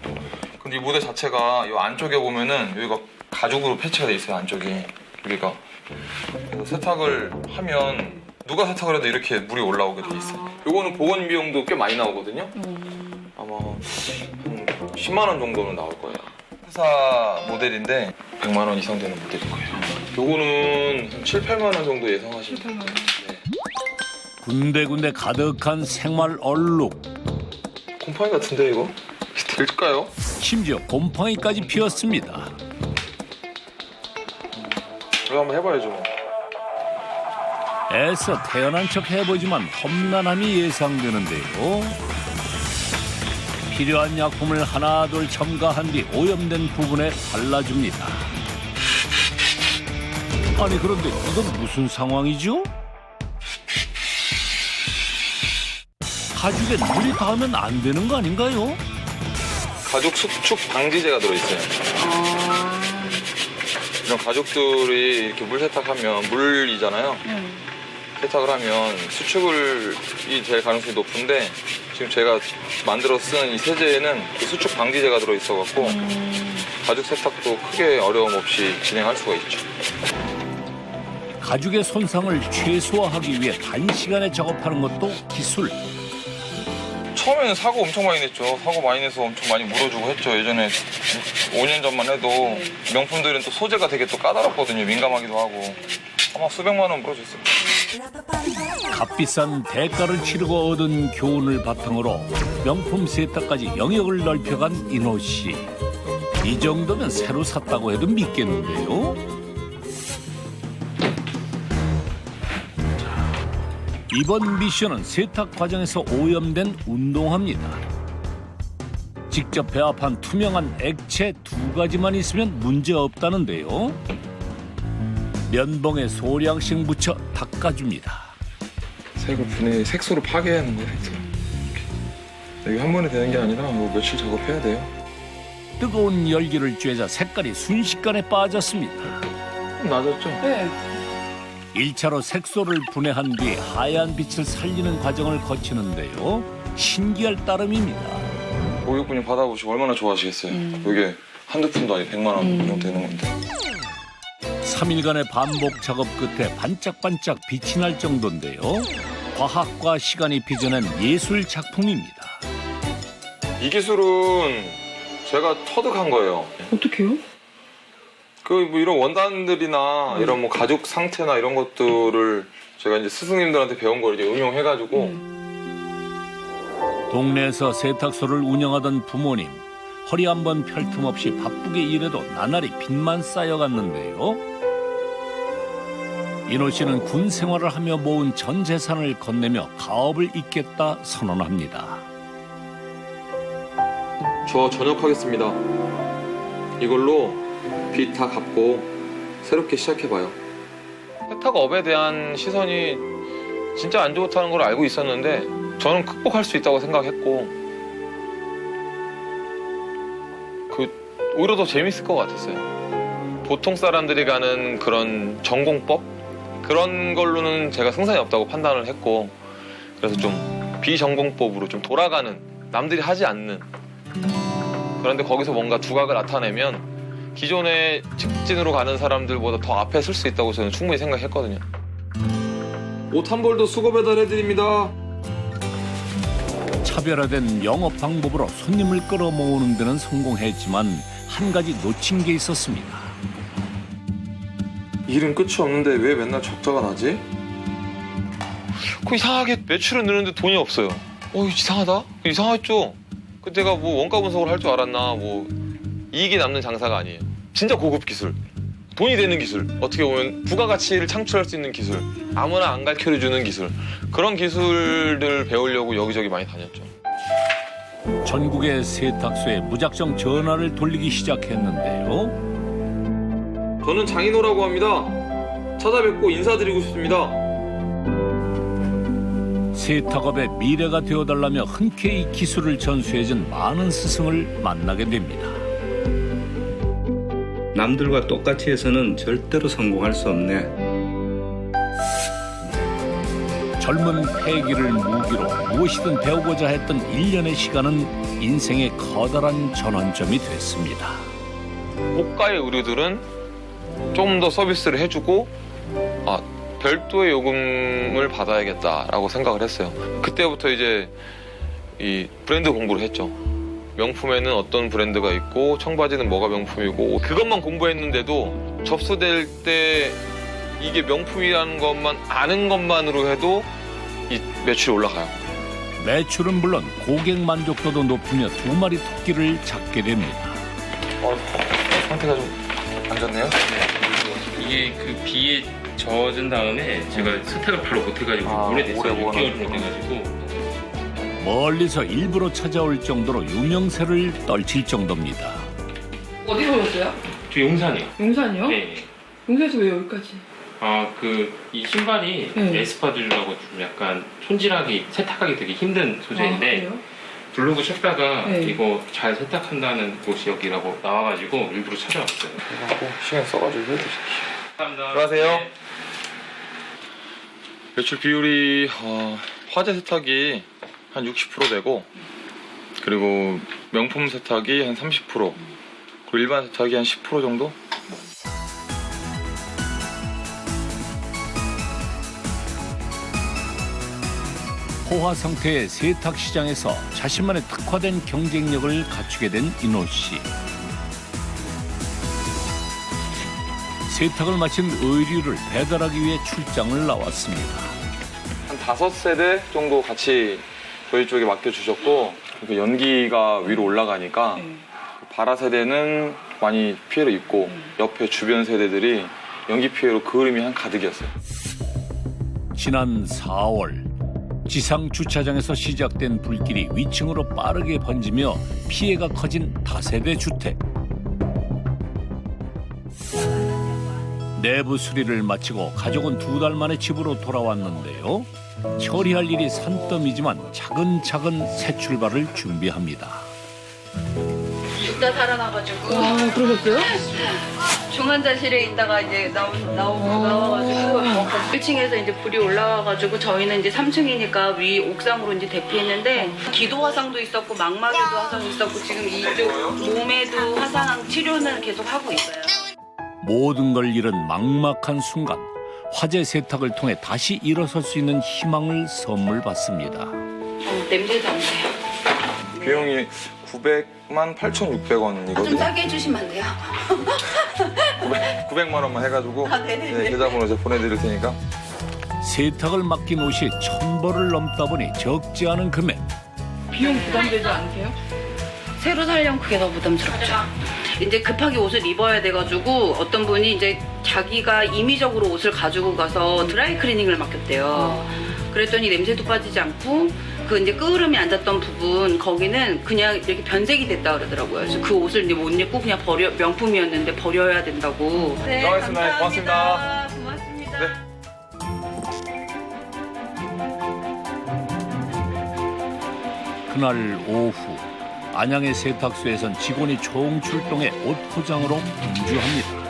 근데 이 모델 자체가 이 안쪽에 보면은 여기가 가죽으로 패치가 돼 있어요. 안쪽에 여기가. 그래서 세탁을 하면 누가 세탁을 해도 이렇게 물이 올라오게 돼 있어요. 요거는 보건 비용도 꽤 많이 나오거든요. 아마 한 10만 원 정도는 나올 거예요. 회사 모델인데 100만 원 이상 되는 모델일 거예요. 요거는 한 7, 8만 원 정도 예상하시면 돼요. 네. 군데군데 가득한 생활 얼룩. 곰팡이 같은데 이거? 될까요? 심지어 곰팡이까지 피었습니다. 이거 한번 해봐야죠. 뭐. 애써 태어난 척 해보지만 험난함이 예상되는데요. 필요한 약품을 하나둘 첨가한 뒤 오염된 부분에 발라줍니다. 아니 그런데 이건 무슨 상황이죠? 가죽에 물이 닿으면 안 되는 거 아닌가요? 가죽 수축 방지제가 들어있어요. 이런 가죽들이 이렇게 물 세탁하면 물이잖아요. 세탁을 하면 수축이 될 가능성이 높은데 지금 제가 만들어 쓴 이 세제에는 그 수축 방지제가 들어있어갖고 가죽 세탁도 크게 어려움 없이 진행할 수가 있죠. 가죽의 손상을 최소화하기 위해 단시간에 작업하는 것도 기술. 처음에는 사고 엄청 많이 냈죠. 사고 많이 내서 엄청 많이 물어주고 했죠. 예전에 5년 전만 해도 명품들은 또 소재가 되게 또 까다롭거든요. 민감하기도 하고. 아마 수백만 원 물어줬을 거예요. 값비싼 대가를 치르고 얻은 교훈을 바탕으로 명품 세탁까지 영역을 넓혀간 인호 씨. 이 정도면 새로 샀다고 해도 믿겠는데요. 이번 미션은 세탁 과정에서 오염된 운동화입니다. 직접 배합한 투명한 액체 2가지만 있으면 문제 없다는데요. 면봉에 소량씩 묻혀 닦아줍니다. 색을 분해, 색소를 파괴하는 거예요. 색소. 여기 한 번에 되는 게 아니라 뭐 며칠 작업해야 돼요. 뜨거운 열기를 쬐자 색깔이 순식간에 빠졌습니다. 좀 낮았죠? 네. 1차로 색소를 분해한 뒤 하얀 빛을 살리는 과정을 거치는데요. 신기할 따름입니다. 고객분이 받아보시고 얼마나 좋아하시겠어요. 이게 한두 푼도 아니고 100만 원 정도 되는 건데. 3일간의 반복 작업 끝에 반짝반짝 빛이 날 정도인데요. 과학과 시간이 빚어낸 예술 작품입니다. 이 기술은 제가 터득한 거예요. 어떡해요? 뭐 이런 원단들이나 이런 뭐 가죽 상태나 이런 것들을 제가 이제 스승님들한테 배운 걸 이제 응용해가지고 동네에서 세탁소를 운영하던 부모님. 허리 한번 펼 틈 없이 바쁘게 일해도 나날이 빚만 쌓여갔는데요. 인호 씨는 군 생활을 하며 모은 전 재산을 건네며 가업을 잇겠다 선언합니다. 저 전역하겠습니다. 이걸로 빚 다 갚고 새롭게 시작해봐요. 세탁업에 대한 시선이 진짜 안 좋다는 걸 알고 있었는데 저는 극복할 수 있다고 생각했고 오히려 더 재밌을 것 같았어요. 보통 사람들이 가는 그런 전공법? 그런 걸로는 제가 승산이 없다고 판단을 했고 그래서 좀 비전공법으로 좀 돌아가는 남들이 하지 않는 그런데 거기서 뭔가 두각을 나타내면 기존에 직진으로 가는 사람들보다 더 앞에 설 수 있다고 저는 충분히 생각했거든요. 옷 한 벌도 수거 배달해드립니다. 차별화된 영업 방법으로 손님을 끌어모으는 데는 성공했지만 한 가지 놓친 게 있었습니다. 일은 끝이 없는데 왜 맨날 적자가 나지? 이상하게 매출은 느는데 돈이 없어요. 이상하다? 이상했죠? 내가 뭐 원가 분석을 할 줄 알았나 뭐 이익이 남는 장사가 아니에요. 진짜 고급 기술. 돈이 되는 기술. 어떻게 보면 부가가치를 창출할 수 있는 기술. 아무나 안 가르쳐주는 기술. 그런 기술을 배우려고 여기저기 많이 다녔죠. 전국의 세탁소에 무작정 전화를 돌리기 시작했는데요. 저는 장인호라고 합니다. 찾아뵙고 인사드리고 싶습니다. 세탁업의 미래가 되어달라며 흔쾌히 기술을 전수해준 많은 스승을 만나게 됩니다. 남들과 똑같이 해서는 절대로 성공할 수 없네. 젊은 패기를 무기로 무엇이든 배우고자 했던 1년의 시간은 인생의 커다란 전환점이 됐습니다. 고가의 의류들은 좀 더 서비스를 해주고 별도의 요금을 받아야겠다라고 생각을 했어요. 그때부터 이제 이 브랜드 공부를 했죠. 명품에는 어떤 브랜드가 있고 청바지는 뭐가 명품이고 그것만 공부했는데도 접수될 때 이게 명품이라는 것만 아는 것만으로 해도 이 매출이 올라가요. 매출은 물론 고객 만족도도 높으며 2마리 토끼를 잡게 됩니다. 상태가 좀 안 좋네요. 이게 그 비에 젖은 다음에 제가 세탁을 별로 못해가지고 오래됐어요. 6개월 정도 돼가지고. 멀리서 일부러 찾아올 정도로 유명세를 떨칠 정도입니다. 어디서 오셨어요? 저 용산이요. 용산이요? 네. 용산에서 왜 여기까지? 이 신발이 네. 에스파듈이라고 좀 약간 손질하기, 세탁하기 되게 힘든 소재인데 그래요? 블로그 찾다가 네. 이거 잘 세탁한다는 곳이 여기라고 나와가지고 일부러 찾아왔어요. 하고 시간 써가지고 해드릴게요. 감사합니다. 안녕하세요. 네. 매출 비율이 화재 세탁이 한 60% 되고 그리고 명품 세탁이 한 30% 그리고 일반 세탁이 한 10% 정도? 포화 상태의 세탁 시장에서 자신만의 특화된 경쟁력을 갖추게 된 인호 씨. 세탁을 마친 의류를 배달하기 위해 출장을 나왔습니다. 한 5세대 정도 같이 저희 쪽에 맡겨주셨고 그 연기가 위로 올라가니까 발화 세대는 많이 피해를 입고 옆에 주변 세대들이 연기 피해로 그을음이 한 가득이었어요. 지난 4월 지상 주차장에서 시작된 불길이 위층으로 빠르게 번지며 피해가 커진 다세대 주택. 내부 수리를 마치고 가족은 2달 만에 집으로 돌아왔는데요. 처리할 일이 산더미지만 차근차근 새 출발을 준비합니다. 죽다 살아나가지고. 그러셨어요? 중환자실에 있다가 이제 나와가지고 1층에서 이제 불이 올라와가지고 저희는 이제 3층이니까 위 옥상으로 이제 대피했는데 기도 화상도 있었고 망막에도 화상이 있었고 지금 이쪽 몸에도 화상 치료는 계속 하고 있어요. 모든 걸 잃은 막막한 순간 화재 세탁을 통해 다시 일어설 수 있는 희망을 선물 받습니다. 냄새도 안 나요. 비용이 900만 8,600원이거든요. 좀 싸게 해주시면 안 돼요? 900만 원만 해가지고 네네네. 계좌번호 제가 보내드릴 테니까. 세탁을 맡긴 옷이 1,000벌을 넘다 보니 적지 않은 금액. 비용 부담되지 않으세요? 새로 살려면 그게 더 부담스럽죠. 이제 급하게 옷을 입어야 돼가지고 어떤 분이 이제 자기가 임의적으로 옷을 가지고 가서 드라이 클리닝을 맡겼대요. 그랬더니 냄새도 빠지지 않고 그 이제 끄으름이 앉았던 부분 거기는 그냥 이렇게 변색이 됐다 그러더라고요. 그래서 그 옷을 이제 못 입고 그냥 명품이었는데 버려야 된다고. 네, 들어가겠습니다. 고맙습니다. 고맙습니다. 네. 그날 오후 안양의 세탁소에선 직원이 총출동해 옷 포장으로 분주합니다.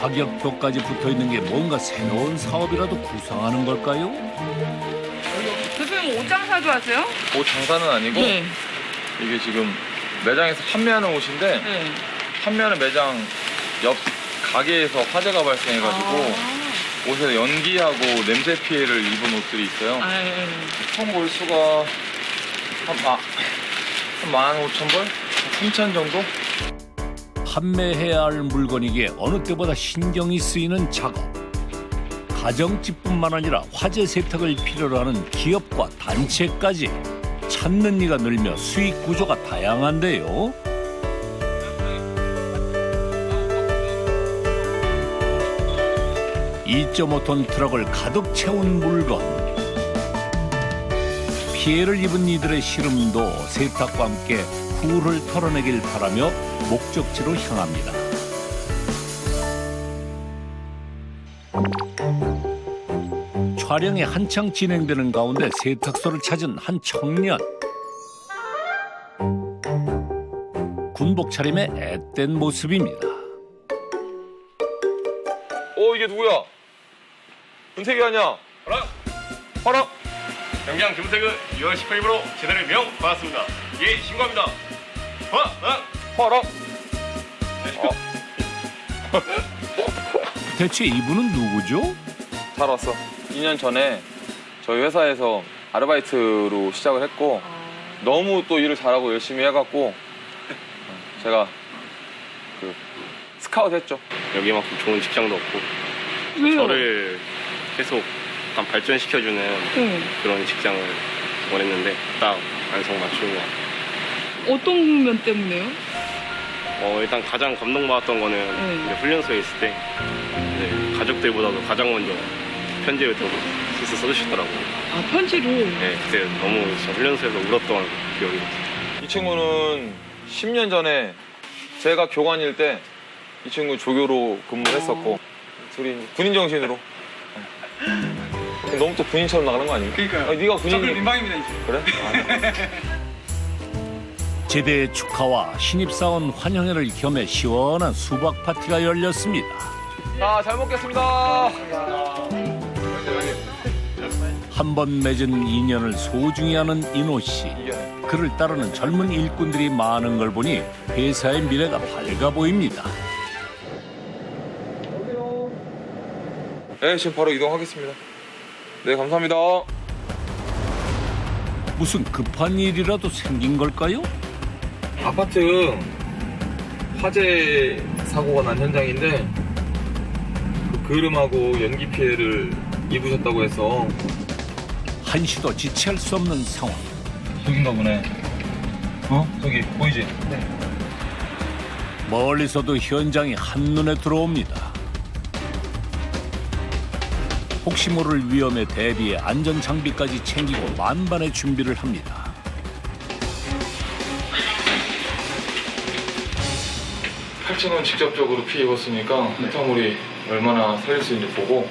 가격표까지 붙어있는 게 뭔가 새로운 사업이라도 구상하는 걸까요? 교수님 옷 장사도 하세요? 옷 장사는 아니고 네. 이게 지금 매장에서 판매하는 옷인데 네. 판매하는 매장 옆 가게에서 화재가 발생해가지고 옷에 연기하고 냄새 피해를 입은 옷들이 있어요. 총 몰수가 한 15,000벌? 3,000 정도? 판매해야 할 물건이기에 어느 때보다 신경이 쓰이는 작업. 가정집뿐만 아니라 화재 세탁을 필요로 하는 기업과 단체까지 찾는 이가 늘며 수익 구조가 다양한데요. (2.5톤) 트럭을 가득 채운 물건. 피해를 입은 이들의 시름도 세탁과 함께 후를 털어내길 바라며 목적지로 향합니다. 촬영이 한창 진행되는 가운데 세탁소를 찾은 한 청년. 군복 차림의 앳된 모습입니다. 이게 누구야? 은택이 아니야? 화랑. 경기장 김태근 6월 18일부로 제대를 명 받았습니다. 예, 신고합니다. 화랑. 대체 이분은 누구죠? 잘 왔어. 2년 전에 저희 회사에서 아르바이트로 시작을 했고 너무 또 일을 잘하고 열심히 해갖고 제가 그 스카우트 했죠. 여기만큼 좋은 직장도 없고 저를 계속 약간 발전시켜주는 그런 직장을 원했는데 딱 안성 맞추는 것 같아요. 어떤 면 때문에요? 일단 가장 감동받았던 거는 이제 훈련소에 있을 때 이제 가족들보다도 가장 먼저 편지를 또 써주시더라고요. 아, 편지를? 네, 그때 너무 진짜 훈련소에서 울었던 기억이 있어요. 이 친구는 10년 전에 제가 교관일 때 이 친구 조교로 근무를 했었고 둘이 군인 정신으로. 너무 또 군인처럼 나가는 거 아닙니까? 그러니까요. 네가 군인. 저 민방입니다 이제. 그래? 제대 축하와 신입사원 환영회를 겸해 시원한 수박 파티가 열렸습니다. 자, 잘 먹겠습니다. 한 번 맺은 인연을 소중히 하는 인호 씨. 그를 따르는 젊은 일꾼들이 많은 걸 보니 회사의 미래가 밝아 보입니다. 네, 지금 바로 이동하겠습니다. 네, 감사합니다. 무슨 급한 일이라도 생긴 걸까요? 아파트 화재 사고가 난 현장인데 그 그름하고 연기 피해를 입으셨다고 해서 한시도 지체할 수 없는 상황. 저긴가 보네. 저기 보이지? 네. 멀리서도 현장이 한눈에 들어옵니다. 혹시 모를 위험에 대비해 안전장비까지 챙기고 만반의 준비를 합니다. 팔 층은 직접적으로 피해 입었으니까 흙탕물이 얼마나 살릴 수 있는지 보고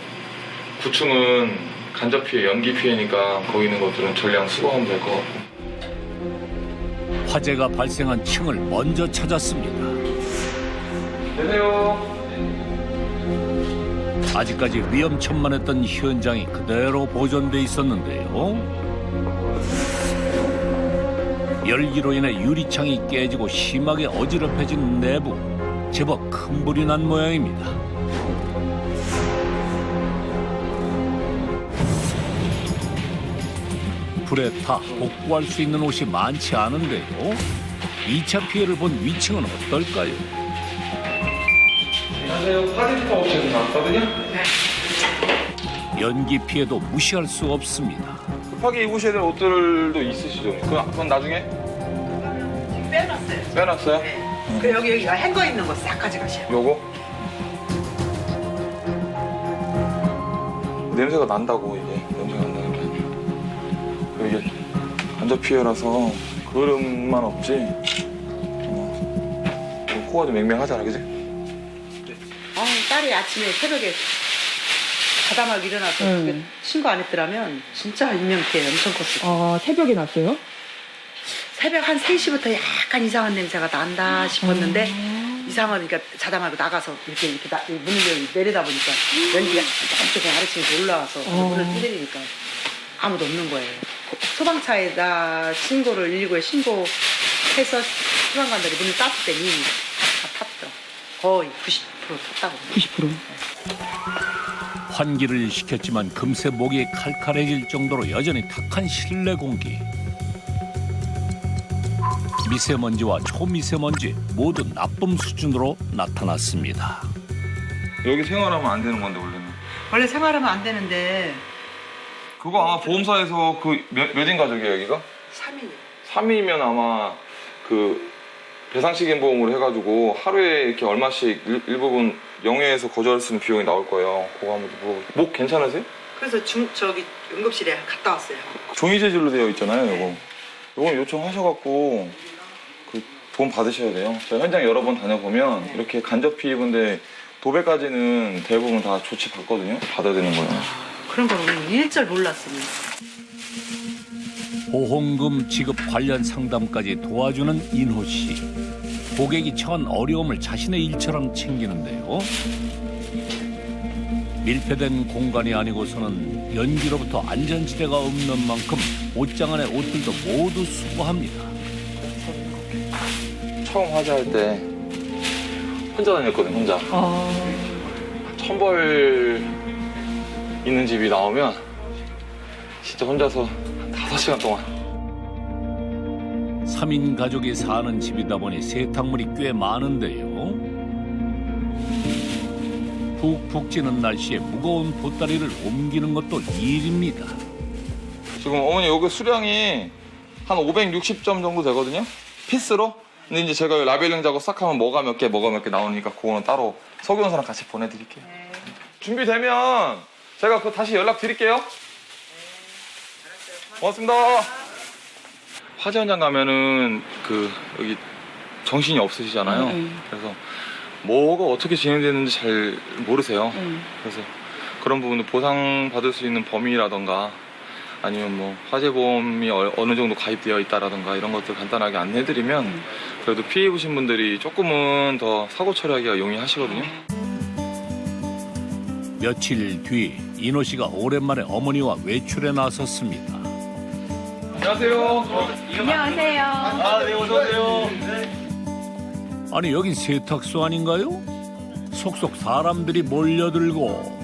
9층은 간접 피해, 연기 피해니까 거기 있는 것들은 전량 수거하면 될 것 같고. 화재가 발생한 층을 먼저 찾았습니다. 계세요. 아직까지 위험천만했던 현장이 그대로 보존돼 있었는데요. 열기로 인해 유리창이 깨지고 심하게 어지럽혀진 내부. 제법 큰 불이 난 모양입니다. 불에 타 복구할 수 있는 옷이 많지 않은데요. 2차 피해를 본 위층은 어떨까요? 안녕하세요. 파리부터 업체에서 나왔거든요. 연기 피해도 무시할 수 없습니다. 급하게 입으셔야 될 옷들도 있으시죠? 그건 나중에? 빼놨어요. 빼놨어요? 네. 그 여기가 행거 있는 거 싹 가져가셔요. 요거? 냄새가 난다고 이게. 냄새가 안 나는 게 아니라. 이게 간접 피해라서 그릇만 없지. 코가 좀 맹맹하잖아, 그지? 딸이 아침에 새벽에 가다막 일어나서 신고 안 했더라면 진짜 인명피해 엄청 컸어요. 새벽에 났어요? 새벽 한 3시부터 약간 이상한 냄새가 난다 싶었는데 이상한, 그러니까 자다마고 나가서 이렇게 문을 내리다 보니까 연기가 조금 아래층에서 올라와서 문을 두드리니까 아무도 없는 거예요. 소방차에다 신고를 119에 신고해서 소방관들이 문을 땄을 때 이미 다 탔죠. 거의 90% 탔다고. 90%? 환기를 시켰지만 금세 목이 칼칼해질 정도로 여전히 탁한 실내 공기. 미세먼지와 초미세먼지 모두 나쁨 수준으로 나타났습니다. 여기 생활하면 안 되는 건데 원래는. 원래 생활하면 안 되는데 그거 아마 보험사에서 그 몇인 가족이에요 여기가? 3인. 3인이면 아마 그 배상시긴 보험으로 해가지고 하루에 이렇게 얼마씩 일부분 영해에서 거주할 수 있는 비용이 나올 거예요. 그거 한번 물어볼게요. 목 괜찮으세요? 그래서 저기 응급실에 갔다 왔어요. 종이 재질로 되어 있잖아요, 이거. 이거 요청하셔갖고 그 보험 받으셔야 돼요. 제가 현장 여러 번 다녀보면 이렇게 간접 피해분들 도배까지는 대부분 다 조치 받거든요. 받아야 되는 거예요. 그런 걸 우리는 일절 몰랐습니다. 보험금 지급 관련 상담까지 도와주는 인호 씨. 고객이 처한 어려움을 자신의 일처럼 챙기는데요. 밀폐된 공간이 아니고서는 연기로부터 안전지대가 없는 만큼 옷장 안의 옷들도 모두 수거합니다. 처음 화재할 때 혼자 다녔거든, 혼자. 천벌 있는 집이 나오면 진짜 혼자서 한 5시간 동안. 3인 가족이 사는 집이다 보니 세탁물이 꽤 많은데요. 푹푹 찌는 날씨에 무거운 보따리를 옮기는 것도 일입니다. 지금 어머니 여기 수량이 한 560점 정도 되거든요, 피스로. 근데 이제 제가 라벨링 작업 싹 하면 뭐가 몇 개 나오니까 그거는 따로 석유원사랑 같이 보내드릴게요. 준비되면 제가 그거 다시 연락드릴게요. 고맙습니다. 화재 현장 가면은 여기 정신이 없으시잖아요. 그래서 뭐가 어떻게 진행되는지 잘 모르세요. 그래서 그런 부분을 보상받을 수 있는 범위라던가 아니면 뭐 화재보험이 어느 정도 가입되어 있다라던가 이런 것들 간단하게 안내해드리면 그래도 피해 입으신 분들이 조금은 더 사고 처리하기가 용이하시거든요. 며칠 뒤 인호 씨가 오랜만에 어머니와 외출에 나섰습니다. 안녕하세요. 안녕하세요. 아, 네, 어서오세요. 아니 여긴 세탁소 아닌가요? 속속 사람들이 몰려들고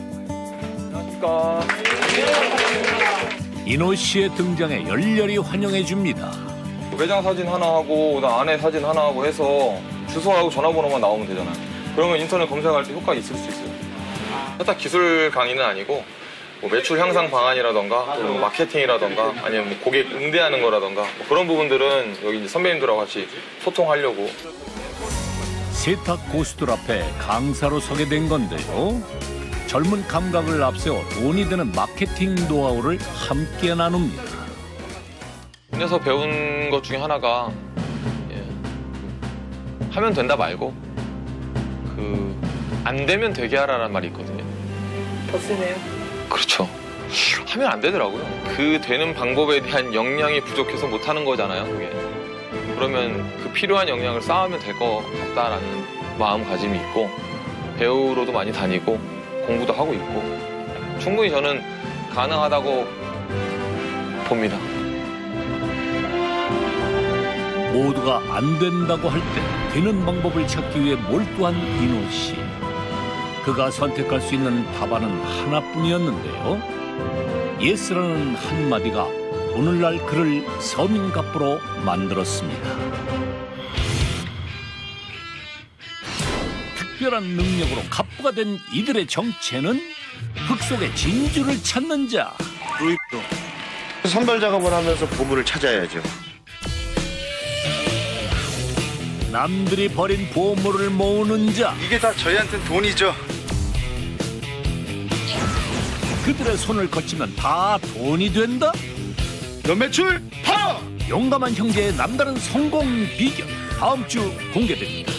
안녕하십니까. 인호 씨의 등장에 열렬히 환영해 줍니다. 매장 사진 하나 하고 그다음 안에 사진 하나 하고 해서 주소하고 전화번호만 나오면 되잖아요. 그러면 인터넷 검색할 때 효과가 있을 수 있어요. 세탁 기술 강의는 아니고 뭐 매출 향상 방안이라던가 뭐 마케팅이라던가 아니면 뭐 고객 응대하는 거라던가 뭐 그런 부분들은 여기 이제 선배님들하고 같이 소통하려고. 세탁 고수들 앞에 강사로 서게 된 건데요. 젊은 감각을 앞세워 돈이 되는 마케팅 노하우를 함께 나눕니다. 그래서 배운 것 중에 하나가 하면 된다 말고 안 되면 되게 하라는 말이 있거든요. 더 쓰네요. 그렇죠. 하면 안 되더라고요. 그 되는 방법에 대한 역량이 부족해서 못 하는 거잖아요, 그게. 그러면 그 필요한 역량을 쌓으면 될 것 같다라는 마음가짐이 있고 배우러도 많이 다니고 공부도 하고 있고 충분히 저는 가능하다고 봅니다. 모두가 안 된다고 할 때 되는 방법을 찾기 위해 몰두한 인호 씨. 그가 선택할 수 있는 답안은 하나뿐이었는데요. 예스라는 한마디가 오늘날 그를 서민갑부로 만들었습니다. 특별한 능력으로 갑부가 된 이들의 정체는 흙 속의 진주를 찾는 자. 선별 작업을 하면서 보물을 찾아야죠. 남들이 버린 보물을 모으는 자. 이게 다 저희한테는 돈이죠. 그들의 손을 거치면 다 돈이 된다? 연매출 8억! 용감한 형제의 남다른 성공 비결 다음 주 공개됩니다.